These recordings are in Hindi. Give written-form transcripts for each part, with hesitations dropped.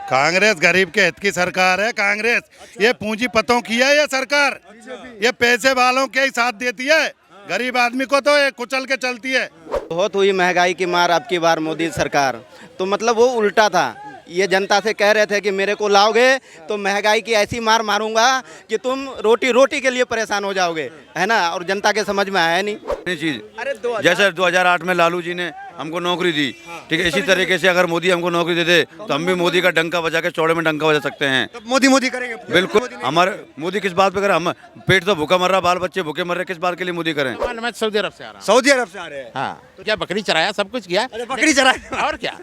कांग्रेस गरीब के हित की सरकार है। कांग्रेस ये पूंजीपतों की है ये सरकार, ये पैसे वालों के ही साथ देती है, गरीब आदमी को तो ये कुचल के चलती है। बहुत हुई महंगाई की मार अब की बार मोदी सरकार, तो मतलब वो उल्टा था। ये जनता से कह रहे थे कि मेरे को लाओगे तो महंगाई की ऐसी मार मारूंगा कि तुम रोटी रोटी के लिए परेशान हो जाओगे, है ना। और जनता के समझ में आया नहीं चीज। अरे जैसे 2008 में लालू जी ने हमको नौकरी दी, ठीक है, इसी तरीके से अगर मोदी हमको नौकरी दे दे तो हम भी मोदी का डंका बजा के चौड़े में डंका बजा सकते हैं। तो मोदी मोदी करेंगे बिल्कुल। हमारे मोदी किस बात पे करें? हम पेट तो भूखा मर रहा, बाल बच्चे भूखे मर रहे, किस बात के लिए मोदी करें? मैं सऊदी अरब से आ रहा हूँ। सऊदी अरब से आ रहे हैं। हाँ, तो क्या बकरी चराया, सब कुछ किया, बकरी चराए और क्या।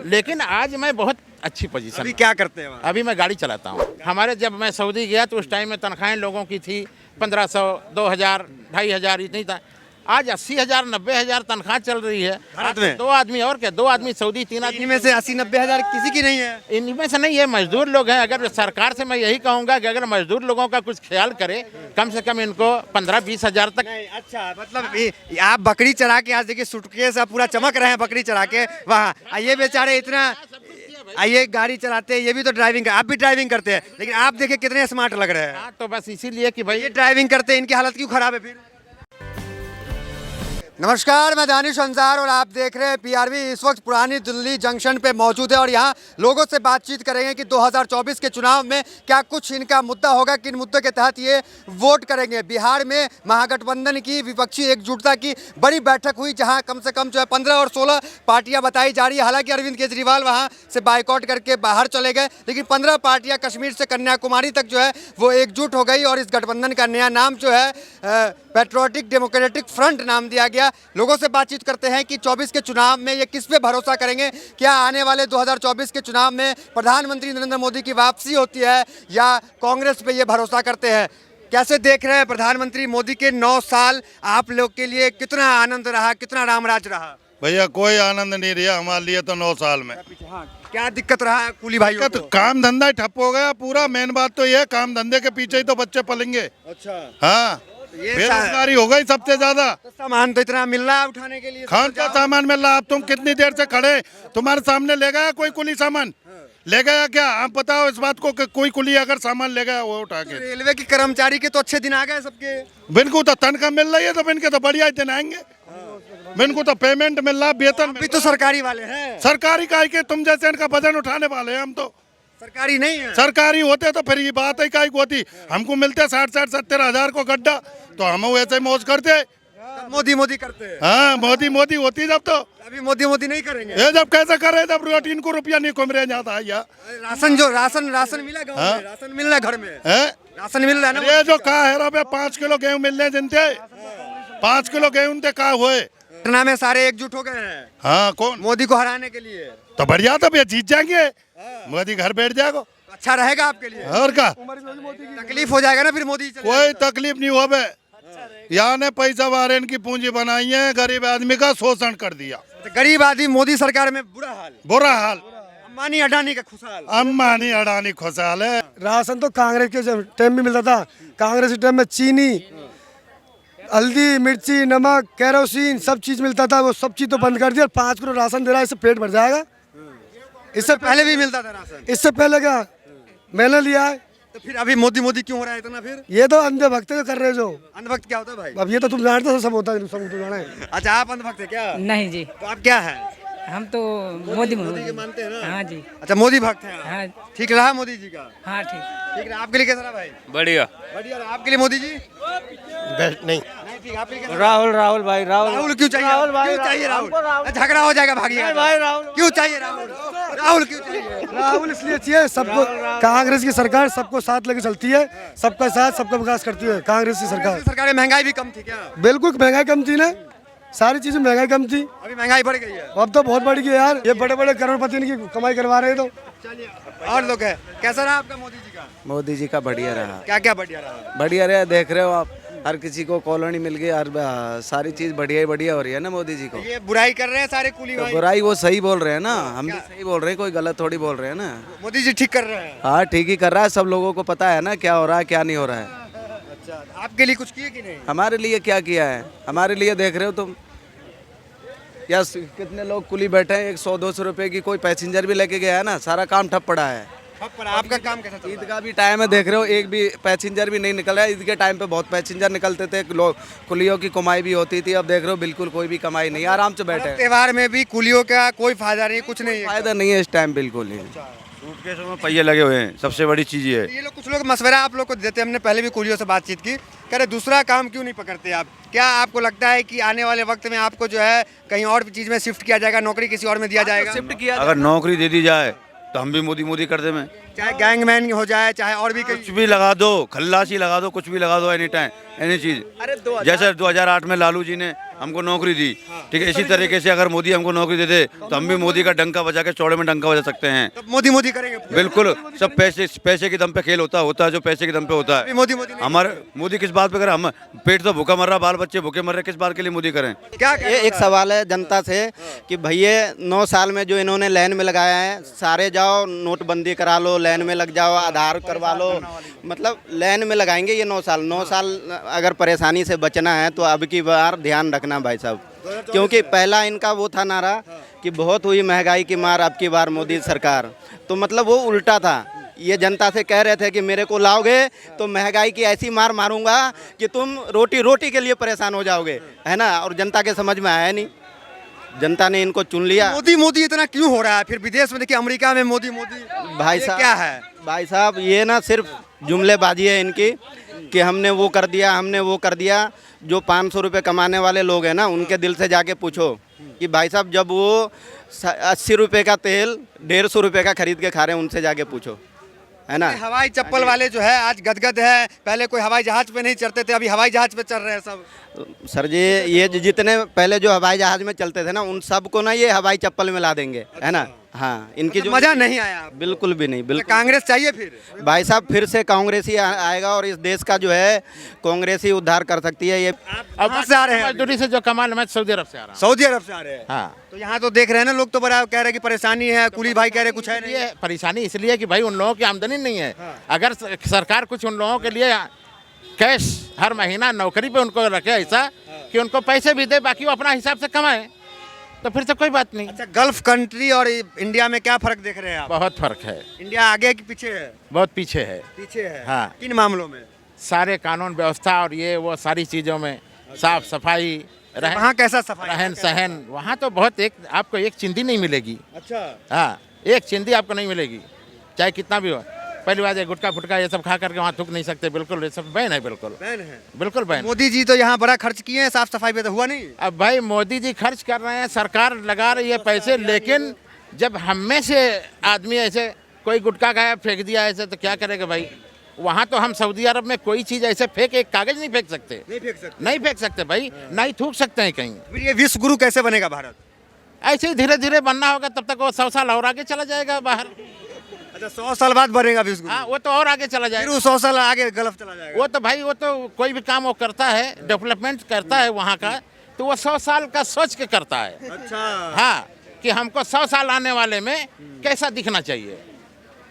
लेकिन आज मैं बहुत अच्छी पोजीशन अभी में। क्या करते हैं वहाँ? अभी मैं गाड़ी चलाता हूँ। हमारे जब मैं सऊदी गया तो उस टाइम में तनख्वाहें लोगों की थी 1500, 2000, 2500 इतनी था। आज 80,000, 90,000 तनख्वाह चल रही है भारत में? 2 आदमी, और क्या, 2 आदमी सऊदी, 3 आदमी। इनमें से 80-90 हजार किसी की नहीं है। इनमें से नहीं है, मजदूर लोग हैं। अगर सरकार से मैं यही कहूँगा कि अगर मजदूर लोगों का कुछ ख्याल करे, कम से कम इनको 15-20 हजार तक। नहीं, अच्छा, मतलब आप बकरी चरा के आज देखिए सूटकेस आप पूरा चमक रहे हैं बकरी चरा के वहाँ। ये बेचारे इतना ये गाड़ी चलाते हैं, ये भी तो ड्राइविंग आप भी ड्राइविंग करते हैं, लेकिन आप देखिए कितने स्मार्ट लग रहे हैं। हाँ, तो बस इसीलिए कि भाई ये ड्राइविंग करते हैं, इनकी हालत क्यों खराब है फिर? नमस्कार, मैं दानिश अंसार और आप देख रहे हैं पीआरवी। इस वक्त पुरानी दिल्ली जंक्शन पे मौजूद है और यहाँ लोगों से बातचीत करेंगे कि 2024 के चुनाव में क्या कुछ इनका मुद्दा होगा, किन मुद्दों के तहत ये वोट करेंगे। बिहार में महागठबंधन की विपक्षी एकजुटता की बड़ी बैठक हुई, जहाँ कम से कम जो है 15 और 16 पार्टियाँ बताई जा रही है। हालांकि अरविंद केजरीवाल वहाँ से बाइकआउट करके बाहर चले गए, लेकिन 15 पार्टियाँ कश्मीर से कन्याकुमारी तक जो है वो एकजुट हो गई और इस गठबंधन का नया नाम जो है पैट्रियोटिक डेमोक्रेटिक फ्रंट नाम दिया गया। लोगों से बातचीत करते हैं कि 24 के चुनाव में ये किस पे भरोसा करेंगे। क्या आने वाले 2024 के चुनाव में प्रधानमंत्री नरेंद्र मोदी की वापसी होती है या कांग्रेस पे ये भरोसा करते हैं? कैसे देख रहे हैं प्रधानमंत्री मोदी के 9 साल? आप लोग के लिए कितना आनंद रहा, कितना रामराज रहा? भैया कोई आनंद नहीं रहा हमारे लिए तो 9 साल में। क्या दिक्कत रहा है कूली भाइयों तो को? काम धंधा ही ठप हो गया पूरा। मेन बात तो ये, काम धंधे के पीछे ही तो बच्चे पलेंगे। अच्छा, हाँ, ये बेरोजगारी हो गई सबसे ज्यादा। तो सामान तो इतना मिल रहा है उठाने के लिए। खान का सामान मिल रहा। अब तुम कितनी देर से खड़े, तुम्हारे सामने ले गया कोई कुली सामान? ले गया क्या? आप बताओ इस बात को कि कोई कुली अगर सामान ले गया वो उठा के। रेलवे के कर्मचारी के तो अच्छे दिन आ गए सबके। बिनको तो तनख्वाह मिल रही है तो इनके तो बढ़िया दिन आएंगे। इनको तो पेमेंट मिल रहा, वेतन भी तो सरकारी वाले हैं। सरकारी काय के तुम जैसे इनका वजन उठाने वाले हैं हम तो। सरकारी नहीं है। सरकारी होते तो फिर ये बात ही काय को होती। हमको मिलते 60-70 हजार को गड्ढा तो हम वैसे ही मौज करते। मोदी मोदी करते हैं। हाँ, मोदी मोदी होती जब तो। अभी मोदी मोदी नहीं करेंगे। ये जब कैसे करे जब रोटीन को रुपया नहीं घूम रहे जाता है या राशन मिला गाँव में? राशन मिल रहा है घर में? है? राशन मिल रहा है ना? ये जो कहा है रुपये 5 किलो गेहूँ मिल रहे जिनते 5 किलो गेहूँ ते कहा हुए पटना में सारे एकजुट हो गए हैं। हाँ, कौन? मोदी को हराने के लिए। तो बढ़िया, तो भैया जीत जाएंगे, मोदी घर बैठ जाएगा। अच्छा रहेगा आपके लिए। और क्या, तकलीफ हो जाएगा ना फिर मोदी चले कोई तकलीफ नहीं हो बे। यहाँ ने पैसा वारे इनकी पूंजी बनाई है, गरीब आदमी का शोषण कर दिया। जाएगा। गरीब आदमी मोदी सरकार में बुरा हाल। अंबानी अडानी का खुशहाल। अंबानी अडानी खुशहाल है। राशन तो कांग्रेस के टाइम में मिलता था। कांग्रेस के टाइम में चीनी, हल्दी, मिर्ची, नमक, केरोसिन सब चीज मिलता था। वो सब चीज तो बंद कर दिया। 5 किलो राशन दे रहा है, इससे पेट भर जाएगा। इससे पहले भी मिलता था राशन। इससे पहले क्या मैंने लिया है। तो फिर अभी मोदी मोदी क्यों हो रहा है इतना फिर? ये तो अंधभक्त कर रहे जो। अंधभक्त क्या होता है भाई? अब ये तो तुम जानते हो, सब होता है, सब तो जाने। अच्छा, आप अंधभक्त है क्या? नहीं जी, तो आप क्या है? हम तो मोदी के मानते हैं ना? हाँ जी। अच्छा, मोदी भक्त है। हाँ ठीक रहा मोदी जी का? हाँ, ठीक। ठीक रहा। आपके लिए कैसा रहा भाई? बढ़िया। बढ़िया रहा। आपके लिए मोदी जी? बेस्ट नहीं। ठीक। आपके लिए कैसा? राहुल भाई राहुल क्यों चाहिए? क्यों चाहिए राहुल? झगड़ा हो जाएगा, भागिएगा भाई। राहुल क्यों चाहिए? राहुल क्यों चाहिए? राहुल इसलिए चाहिए, सबको कांग्रेस की सरकार सबको साथ लेके चलती है, सबका साथ सबका विकास करती है कांग्रेस की सरकार। सरकार में महंगाई भी कम थी क्या? बिल्कुल महंगाई कम थी ना, सारी चीजें महंगाई कम थी। अभी महंगाई बढ़ गई है। अब तो बहुत बढ़ गई यार। ये बड़े बड़े करोड़पति इनकी कमाई करवा रहे हैं। तो चलिए, और लोग है। कैसा रहा आपका मोदी जी का? मोदी जी का बढ़िया रहा। क्या क्या बढ़िया रहा? बढ़िया रहा, देख रहे हो आप, हर किसी को कॉलोनी मिल गई, हर सारी चीज बढ़िया ही बढ़िया हो रही है ना मोदी जी को। ये बुराई कर रहे हैं सारे कुली तो भाई। बुराई वो सही बोल रहे हैं ना, हम भी सही बोल रहे हैं, कोई गलत थोड़ी बोल रहे हैं ना। मोदी जी ठीक कर रहे हैं। हाँ, ठीक ही कर रहा है। सब लोगों को पता है ना क्या हो रहा है क्या नहीं हो रहा है। अच्छा, आपके लिए कुछ किए कि नहीं? हमारे लिए क्या किया है? हमारे लिए देख रहे हो तुम, या कितने लोग कुली बैठे हैं, 100-200 रुपए की कोई पैसेंजर भी लेके गया है ना, सारा काम ठप पड़ा है। पर आपका काम कैसा चल ईद रहा है? का भी टाइम है, देख रहे हो, एक भी पैसेंजर भी नहीं निकल रहा है। ईद के टाइम पे बहुत पैसेंजर निकलते थे, लोग कुलियों की कमाई भी होती थी। अब देख रहे हो बिल्कुल कोई भी कमाई नहीं, आराम से बैठे हैं। त्योहार में भी कुलियों का कोई फायदा नहीं, कुछ नहीं है। फायदा नहीं है इस टाइम, बिल्कुल नहीं। सूटकेसों में पहिए लगे हुए हैं, सबसे बड़ी चीज़ ये है। ये लोग कुछ लोग मशवरा आप लोग को देते हैं, हमने पहले भी कुलियों से बातचीत की, कह रहे दूसरा काम क्यों नहीं पकड़ते आप? क्या आपको लगता है कि आने वाले वक्त में आपको जो है कहीं और चीज़ में शिफ्ट किया जाएगा, नौकरी किसी और में दिया जाएगा? शिफ्ट किया अगर नौकरी दे दी जाए तो हम भी मोदी मोदी कर दे में चाहे गैंगमैन हो जाए, चाहे और भी कुछ कहीं। भी लगा दो, खल्लासी लगा दो, कुछ भी लगा दो, एनी टाइम एनी चीज। अरे 2000 जैसे 2008 में लालू जी ने हमको नौकरी दी, ठीक है, इसी तरीके से अगर मोदी हमको नौकरी दे दे तो हम भी मोदी का डंका बजा के चौड़े में डंका बजा सकते हैं। तब मोदी मोदी करेंगे। बिल्कुल, सब पैसे के दम पे खेल होता है जो पैसे के दम पे होता अभी है। मोदी मोदी नहीं। हमारे मोदी किस बात पे करें? हम पेट तो भूखा मर रहा, बाल बच्चे भूखे मर रहे, किस बात के लिए मोदी करें? क्या ये एक सवाल है जनता से कि भैया 9 साल में जो इन्होंने लाइन में लगाया है, सारे जाओ नोटबंदी करा लो, लाइन में लग जाओ, आधार करवा लो, मतलब लाइन में लगाएंगे ये 9 साल। 9 साल अगर परेशानी से बचना है तो अब की बार ध्यान रखना भाई साहब, क्योंकि पहला इनका वो था नारा कि बहुत हुई महंगाई की मार अब की बार मोदी सरकार, तो मतलब वो उल्टा था। ये जनता से कह रहे थे कि मेरे को लाओगे तो महंगाई की ऐसी मार मारूंगा कि तुम रोटी रोटी के लिए परेशान हो जाओगे, है ना। और जनता के समझ में आया नहीं, जनता ने इनको चुन लिया। मोदी मोदी इतना क्यों हो रहा है? फिर विदेश में देखिए, अमेरिका में मोदी मोदी, भाई ये साहब क्या है? भाई साहब ये ना सिर्फ जुमलेबाजी है इनकी कि हमने वो कर दिया, हमने वो कर दिया। जो 500 रुपये कमाने वाले लोग हैं ना, उनके दिल से जाके पूछो कि भाई साहब जब वो 80 रुपये का तेल 150 रुपये का खरीद के खा रहे हैं, उनसे जाके पूछो, है ना। हवाई चप्पल वाले जो है आज गदगद है, पहले कोई हवाई जहाज पे नहीं चढ़ते थे, अभी हवाई जहाज पे चढ़ रहे हैं सब। सर जी ये जितने पहले जो हवाई जहाज में चलते थे ना, उन सबको ना ये हवाई चप्पल में ला देंगे, है ना। हाँ, इनकी जो मजा नहीं आया आपको? बिल्कुल भी नहीं, बिल्कुल। कांग्रेस चाहिए फिर? भाई साहब फिर से कांग्रेस ही आएगा और इस देश का जो है कांग्रेस ही उद्धार कर सकती है। ये कहाँ से आ रहे हैं? मजदूरी से जो कमाल, मैं सऊदी अरब से आ रहा हूँ। सऊदी अरब से आ रहे हैं। हाँ, तो यहाँ तो देख रहे हैं ना लोग, तो बड़ा कह रहे हैं कि परेशानी है, कुली भाई कह रहे कुछ है नहीं। ये परेशानी इसलिए कि भाई उन लोगों की आमदनी नहीं है। अगर सरकार कुछ उन लोगों के लिए कैश हर महीना नौकरी पे उनको रखे ऐसा कि उनको पैसे भी दे, बाकी वो अपना हिसाब से कमाए, तो फिर तो कोई बात नहीं। अच्छा, गल्फ कंट्री और इंडिया में क्या फर्क देख रहे हैं आप? बहुत फर्क है, इंडिया आगे कि पीछे है? बहुत पीछे है। पीछे है। हाँ। किन मामलों में? सारे कानून व्यवस्था और ये वो सारी चीज़ों में, साफ सफाई, वहाँ कैसा सफाई? रहन सहन, वहाँ तो बहुत आपको एक चिंदी नहीं मिलेगी। अच्छा। हाँ, एक चिंदी आपको नहीं मिलेगी, चाहे कितना भी हो। पहली बात है, गुटखा फुटका ये सब खा करके वहाँ थूक नहीं सकते, बिल्कुल, ये सब बैन है, बिल्कुल बैन है। बिल्कुल बैन। मोदी जी तो यहाँ बड़ा खर्च किए हैं साफ सफाई पे, तो हुआ नहीं? अब भाई मोदी जी खर्च कर रहे हैं, सरकार लगा रही है पैसे, लेकिन जब हम में से आदमी ऐसे कोई गुटखा खाया फेंक दिया ऐसे, तो क्या करेगा भाई? वहाँ तो हम सऊदी अरब में कोई चीज़ ऐसे फेंक, एक कागज नहीं फेंक सकते, नहीं फेंक सकते। नहीं फेंक सकते भाई, ना ही थूक सकते हैं कहीं। फिर ये विश्व गुरु कैसे बनेगा भारत? ऐसे ही धीरे धीरे बनना होगा, तब तक वो 100 साल और आगे चला जाएगा बाहर। अच्छा, 100 साल बाद बनेगा विश्व गुरु? हाँ, वो तो और आगे चला फिर जाएगा। वो 100 साल आगे गल्फ चला जाएगा? वो तो भाई, वो तो कोई भी काम वो करता है, डेवलपमेंट करता है वहाँ का, तो वो 100 साल का सोच के करता है। अच्छा। हाँ, कि हमको 100 साल आने वाले में कैसा दिखना चाहिए।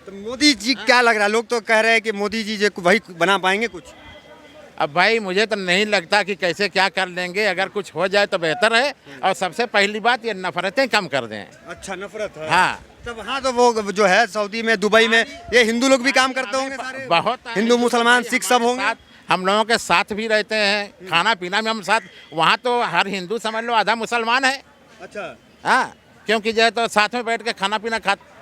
तो मोदी जी क्या लग रहा है? लोग तो कह रहे हैं कि मोदी जी जो वही बना पाएंगे कुछ। अब भाई मुझे तो नहीं लगता कि कैसे क्या कर लेंगे, अगर कुछ हो जाए तो बेहतर है। और सबसे पहली बात, ये नफरतें कम कर दें। अच्छा, नफरत है। हाँ, तब हाँ, तो वो जो है सऊदी में, दुबई में, ये हिंदू लोग भी काम करते होंगे सारे? बहुत हिंदू मुसलमान सिख सब होंगे? हम लोगों के साथ भी रहते हैं, खाना पीना में हम साथ। वहाँ तो हर हिंदू समझ लो आधा मुसलमान है। अच्छा। हाँ, क्योंकि जो है तो साथ में बैठ के खाना पीना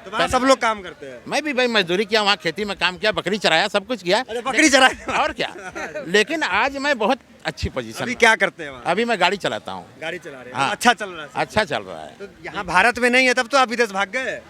तो वहाँ सब लोग काम करते हैं? मैं भी भाई मजदूरी किया, वहाँ खेती में काम किया, बकरी चराया, सब कुछ किया। अरे बकरी चराए? और क्या। लेकिन आज मैं बहुत अच्छी पोजीशन अभी में। क्या करते हैं वहाँ? अभी मैं गाड़ी चलाता हूँ। गाड़ी चला रहे हैं? हाँ। अच्छा चल रहा है? अच्छा चल रहा है। तो यहाँ भारत में नहीं है, तब तो आप विदेश भाग गए?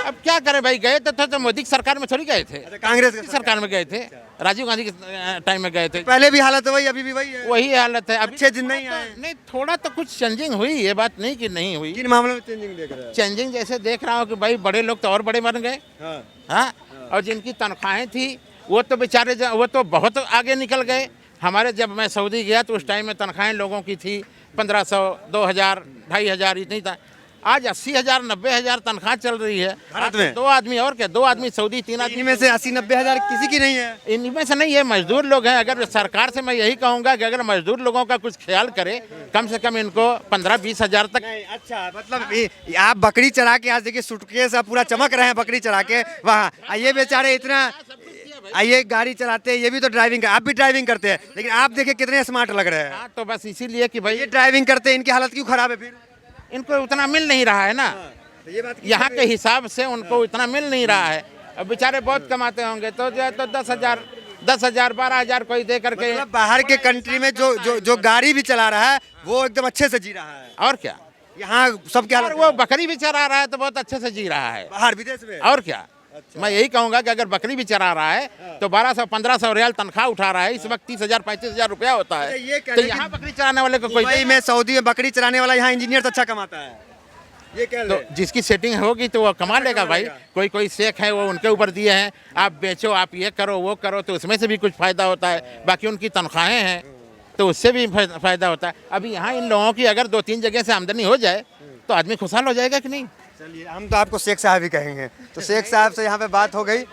अब क्या करें भाई, गए तो मोदी की सरकार में थोड़ी गए थे, अच्छा, कांग्रेस की सरकार में गए थे, राजीव गांधी के टाइम में गए थे। पहले भी हालत वही, अभी भी वही है? वही हालत है। अभी अच्छे दिन नहीं आए? नहीं, थोड़ा तो कुछ चेंजिंग हुई, ये बात नहीं कि नहीं हुई। किन मामलों में चेंजिंग देख रहे हैं? चेंजिंग जैसे देख रहा हूँ कि भाई बड़े लोग तो और बड़े बन गए। हाँ। हाँ, और जिनकी तनख्वाहें थी वो तो बेचारे वो तो बहुत आगे निकल गए। हमारे जब मैं सऊदी गया तो उस टाइम में तनख्वाहें लोगों की थी 1500, 2000, 2500 इतनी था। आज 80,000 90,000 तनख्वाह चल रही है भारत में? 2 आदमी और क्या, 2 आदमी सऊदी, 3 आदमी इनमें से 80-90 हजार किसी की नहीं है। इनमें से नहीं है, मजदूर लोग हैं। अगर सरकार से मैं यही कहूंगा कि अगर मजदूर लोगों का कुछ ख्याल करे, कम से कम इनको 15-20 हजार तक। नहीं, अच्छा मतलब आप बकरी चरा के आज देखिए सूटकेस आप पूरा चमक रहे हैं बकरी चरा के वहाँ, ये बेचारे इतना ये गाड़ी चलाते हैं, ये भी तो ड्राइविंग आप भी ड्राइविंग करते हैं, लेकिन आप देखिए कितने स्मार्ट लग रहे हैं। हाँ, तो बस इसीलिए कि भाई ये ड्राइविंग करते हैं, इनकी हालत क्यों खराब है फिर? इनको उतना मिल नहीं रहा है ना, तो ये बात यहाँ के हिसाब से उनको इतना मिल नहीं रहा है। अब बेचारे बहुत कमाते होंगे तो जो है तो 10,000 12,000 कोई दे करके। मतलब बाहर के कंट्री में जो गाड़ी भी चला रहा है वो एकदम अच्छे से जी रहा है, और क्या, यहाँ सब क्या और वो बकरी भी चरा रहा है तो बहुत अच्छे से जी रहा है। बाहर विदेश में। और क्या, मैं यही कहूंगा कि अगर बकरी भी चरा रहा है तो 1200-1500 रियाल तनख्वाह उठा रहा है। इस वक्त 30,000-35,000 रुपया होता है। ये कह तो रहे हैं यहाँ बकरी चराने वाले को कोई दुबई में सऊदी में बकरी चराने वाला यहाँ इंजीनियर से अच्छा कमाता है, ये कह तो जिसकी सेटिंग होगी तो वो कमा लेगा भाई। कोई शेख है, वो उनके ऊपर दिए हैं, आप बेचो, आप ये करो वो करो, तो उसमें से भी कुछ फायदा होता है। बाकी उनकी तनख्वाहें हैं तो उससे भी फायदा होता है। अभी यहाँ इन लोगों की अगर 2-3 जगह से आमदनी हो जाए तो आदमी खुशहाल हो जाएगा कि नहीं। चलिए हम तो आपको शेख साहब ही कहेंगे। तो शेख साहब से यहाँ पे बात हो गई।